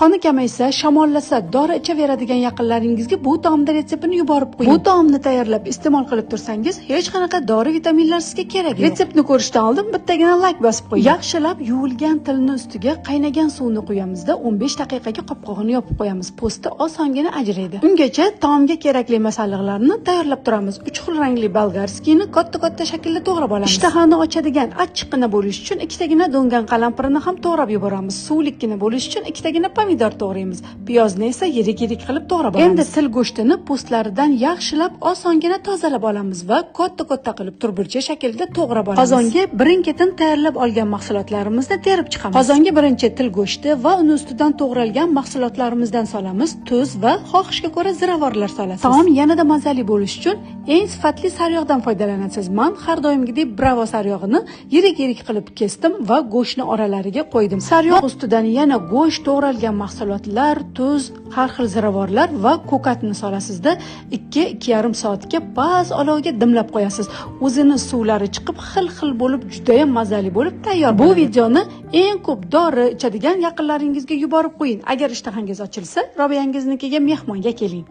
qoni kamaysa, shamollasa, dori ichaveradigan yaqinlaringizga bu taomda retseptini yuborib qo'ying. Bu taomni tayyorlab iste'mol qilib tursangiz, hech qanaqa dori vitaminlar sizga kerak yo'q. Retseptni ko'rishdan oldin bittagina like bosib qo'ying. Yaxshilab yuvilgan tilni ustiga qaynagan suvni qo'yamizda 15 daqiqaga qopqog'ini yopib qo'yamiz. Po'sti osongina ajraydi. Ungacha taomga kerakli masalliqlarni tayyorlab turamiz. 3 xil rangli bolgarskiyni katta shaklda to'g'rab olamiz. Ishtahani ochadigan achchiqqina bo'lish uchun ikkitagina do'ngan qalampirini ham to'g'rab yuboramiz. Suvlikkina bo'lish uchun ikkitagina pomidor to'g'raymiz. Piyozni esa yirik qilib to'g'rab olamiz. Endi til go'shtini po'stlaridan yaxshilab osongina tozalab olamiz va katta qilib turburcha shaklda to'g'rab olamiz. Qozonga birin-ketin tayyorlab olgan mahsulotlarimizni terib chiqamiz. Qozonga birinchi til go'shti va uni ustidan to'g'ralgan mahsulotlarimizdan solamiz. Tuz va xohishga ko'ra ziravorlar solasiz. Taom yanada mazali bo'lish uchun eng sifatli sariyog'dan foydalanasiz. Men har doimgidek bravo sariyog'ini yirik qilib kesdim va go'shtni oralariga qo'ydim. Sariyog' ustidan yana go'sht, to'g'ralgan mahsulotlar, tuz, har xil ziravorlar va ko'katni solasizda 2-2,5 soatga past olovga dimlab qo'yasiz. O'zini suvlari chiqib, xil bo'lib, juda ham mazali bo'lib tayyor. Bu videoni eng ko'p dori ichadigan yaqinlaringizga yuborib qo'ying. Agar ishtahangiz ochilsa, Robiyangiznikiga mehmonga keling.